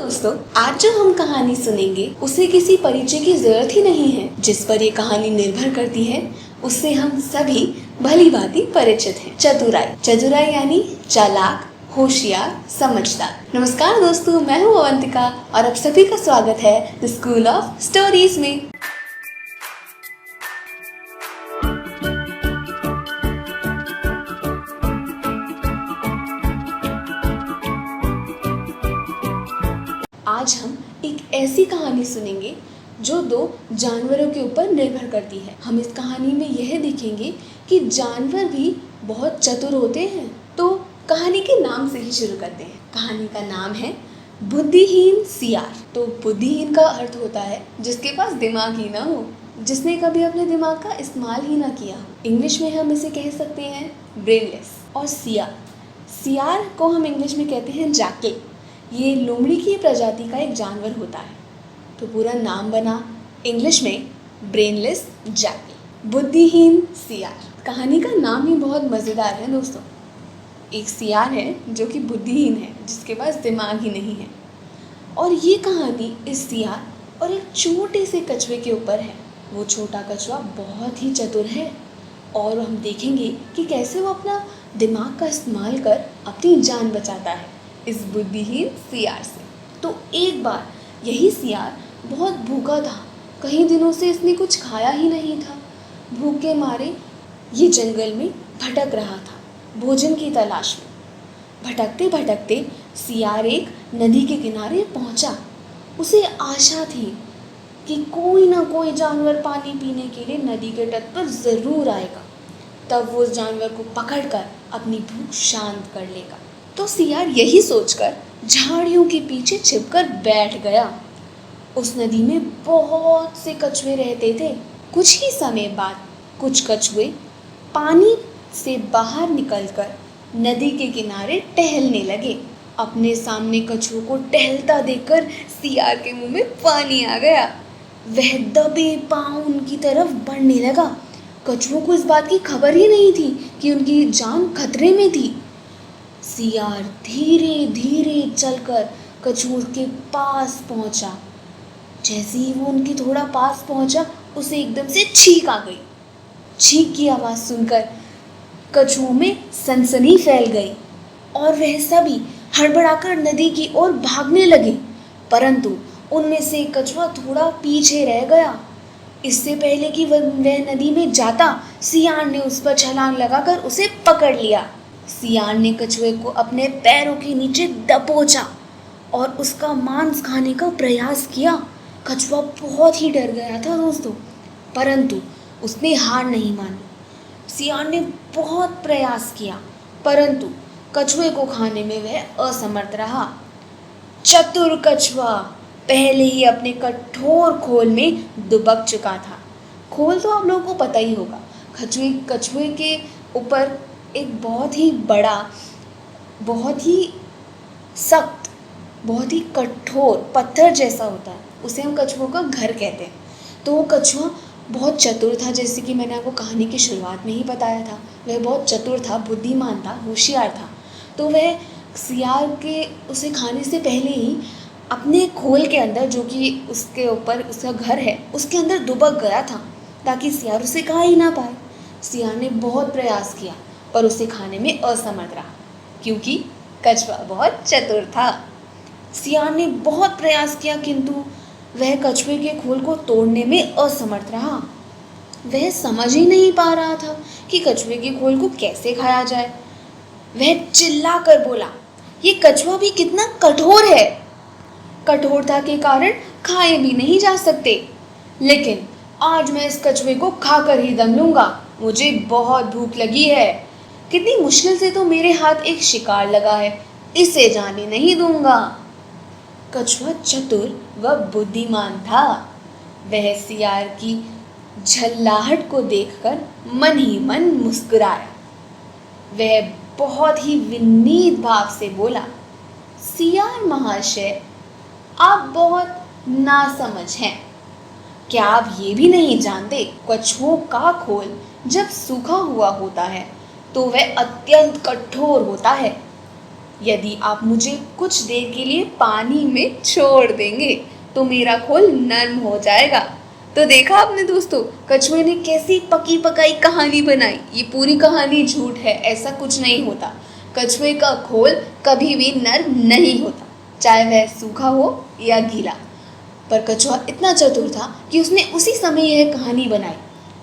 दोस्तों, आज जो हम कहानी सुनेंगे उसे किसी परिचय की जरूरत ही नहीं है। जिस पर ये कहानी निर्भर करती है उससे हम सभी भली भांति परिचित हैं। चतुराई। चतुराई यानी चालाक, होशियार, समझदार। नमस्कार दोस्तों, मैं हूँ अवंतिका और आप सभी का स्वागत है द स्कूल ऑफ स्टोरीज में। आज हम एक ऐसी कहानी सुनेंगे जो दो जानवरों के ऊपर निर्भर करती है। हम इस कहानी में यह देखेंगे कि जानवर भी बहुत चतुर होते हैं। तो कहानी के नाम से ही शुरू करते हैं। कहानी का नाम है बुद्धिहीन सियार। तो बुद्धिहीन का अर्थ होता है जिसके पास दिमाग ही ना हो, जिसने कभी अपने दिमाग का इस्तेमाल ही ना किया। इंग्लिश में हम इसे कह सकते हैं ब्रेनलेस। और सियार को हम इंग्लिश में कहते हैं जैकल। ये लोमड़ी की प्रजाति का एक जानवर होता है। तो पूरा नाम बना इंग्लिश में ब्रेनलेस जैकल, बुद्धिहीन सियार। कहानी का नाम ही बहुत मज़ेदार है दोस्तों। एक सियार है जो कि बुद्धिहीन है, जिसके पास दिमाग ही नहीं है। और ये कहानी इस सियार और एक छोटे से कछुए के ऊपर है। वो छोटा कछुआ बहुत ही चतुर है और हम देखेंगे कि कैसे वो अपना दिमाग का इस्तेमाल कर अपनी जान बचाता है इस बुद्धिहीन सियार से। तो एक बार यही सियार बहुत भूखा था। कई दिनों से इसने कुछ खाया ही नहीं था। भूख के मारे ये जंगल में भटक रहा था भोजन की तलाश में। भटकते भटकते सियार एक नदी के किनारे पहुंचा। उसे आशा थी कि कोई ना कोई जानवर पानी पीने के लिए नदी के तट पर ज़रूर आएगा। तब वो उस जानवर को पकड़कर अपनी भूख शांत कर लेगा। तो सियार यही सोचकर झाड़ियों के पीछे छिपकर बैठ गया। उस नदी में बहुत से कछुए रहते थे। कुछ ही समय बाद कुछ कछुए पानी से बाहर निकलकर नदी के किनारे टहलने लगे। अपने सामने कछुओं को टहलता देखकर सियार के मुंह में पानी आ गया। वह दबे पांव उनकी तरफ बढ़ने लगा। कछुओं को इस बात की खबर ही नहीं थी कि उनकी जान खतरे में थी। सियार धीरे धीरे चलकर कछुओं के पास पहुंचा। जैसे ही वो उनके थोड़ा पास पहुंचा, उसे एकदम से छींक आ गई। छींक की आवाज़ सुनकर कछुओं में सनसनी फैल गई और वह सभी हड़बड़ाकर नदी की ओर भागने लगे। परंतु उनमें से कछुआ थोड़ा पीछे रह गया। इससे पहले कि वह नदी में जाता, सियार ने उस पर छलांग लगाकर उसे पकड़ लिया। सियार ने कछुए को अपने पैरों के नीचे दबोचा और उसका मांस खाने का प्रयास किया। कछुआ बहुत ही डर गया था दोस्तों, परंतु उसने हार नहीं मानी। सियार ने बहुत प्रयास किया, परंतु कछुए को खाने में वह असमर्थ रहा। चतुर कछुआ पहले ही अपने कठोर खोल में दुबक चुका था। खोल तो आप लोगों को पता ही होगा। कछुए के ऊपर एक बहुत ही बड़ा, बहुत ही सख्त, बहुत ही कठोर पत्थर जैसा होता है। उसे हम कछुओं का घर कहते हैं। तो वो कछुआ बहुत चतुर था, जैसे कि मैंने आपको कहानी की शुरुआत में ही बताया था। वह बहुत चतुर था, बुद्धिमान था, होशियार था। तो वह सियार के उसे खाने से पहले ही अपने खोल के अंदर, जो कि उसके ऊपर उसका घर है, उसके अंदर दुबक गया था ताकि सियार उसे खा ही ना पाए। सियार ने बहुत प्रयास किया पर उसे खाने में असमर्थ रहा, क्योंकि कछुआ बहुत चतुर था। सियार ने बहुत प्रयास किया, किंतु वह कछुए के खोल को तोड़ने में असमर्थ रहा। वह समझ ही नहीं पा रहा था कि कछुए के खोल को कैसे खाया जाए। वह चिल्लाकर बोला, ये कछुआ भी कितना कठोर है। कठोरता के कारण खाए भी नहीं जा सकते, लेकिन आज मैं इस कछुए को खाकर ही दम लूंगा। मुझे बहुत भूख लगी है। कितनी मुश्किल से तो मेरे हाथ एक शिकार लगा है, इसे जाने नहीं दूंगा। कछुआ चतुर व बुद्धिमान था। वह सियार की झल्लाहट को देखकर मन ही मन मुस्कुराया। वह बहुत ही विनीत भाव से बोला, सियार महाशय, आप बहुत नासमझ हैं। क्या आप ये भी नहीं जानते, कछुओं का खोल जब सूखा हुआ होता है तो वह अत्यंत कठोर होता है। यदि आप मुझे कुछ देर के लिए पानी में छोड़ देंगे तो मेरा खोल नर्म हो जाएगा। तो देखा आपने दोस्तों, कछुए ने कैसी पकी पकाई कहानी बनाई। ये पूरी कहानी झूठ है, ऐसा कुछ नहीं होता। कछुए का खोल कभी भी नर्म नहीं होता, चाहे वह सूखा हो या गीला। पर कछुआ इतना चतुर था कि उसने उसी समय यह कहानी बनाई।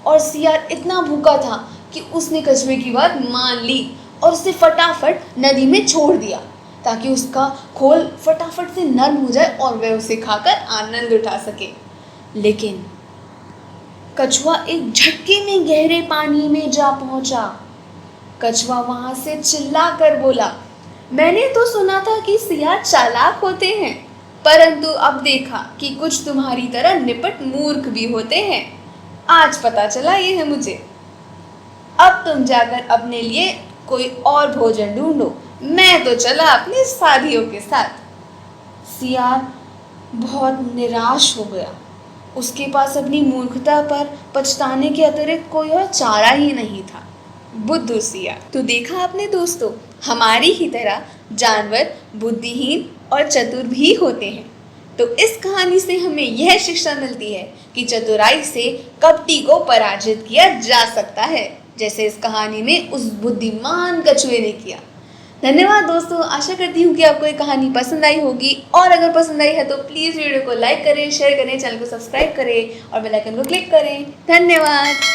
और सियार इतना भूखा था कि उसने कछुए की बात मान ली और उसे फटाफट नदी में छोड़ दिया ताकि उसका खोल फटाफट से नर्म हो जाए और वह उसे खाकर आनंद उठा सके। लेकिन कछुआ एक झटके में गहरे पानी में जा पहुंचा। कछुआ वहां से चिल्ला कर बोला, मैंने तो सुना था कि सियार चालाक होते हैं, परंतु अब देखा कि कुछ तुम्हारी तरह निपट मूर्ख भी होते हैं। आज पता चला ये है मुझे। अब तुम जाकर अपने लिए कोई और भोजन ढूंढो, मैं तो चला अपने साथियों के साथ। सियार बहुत निराश हो गया। उसके पास अपनी मूर्खता पर पछताने के अतिरिक्त कोई और चारा ही नहीं था। बुद्धू सियार। तो देखा आपने दोस्तों, हमारी ही तरह जानवर बुद्धिहीन और चतुर भी होते हैं। तो इस कहानी से हमें यह शिक्षा मिलती है कि चतुराई से कपटी को पराजित किया जा सकता है, जैसे इस कहानी में उस बुद्धिमान कछुए ने किया। धन्यवाद दोस्तों, आशा करती हूँ कि आपको ये कहानी पसंद आई होगी। और अगर पसंद आई है तो प्लीज़ वीडियो को लाइक करें, शेयर करें, चैनल को सब्सक्राइब करें और बेल आइकन को क्लिक करें। धन्यवाद।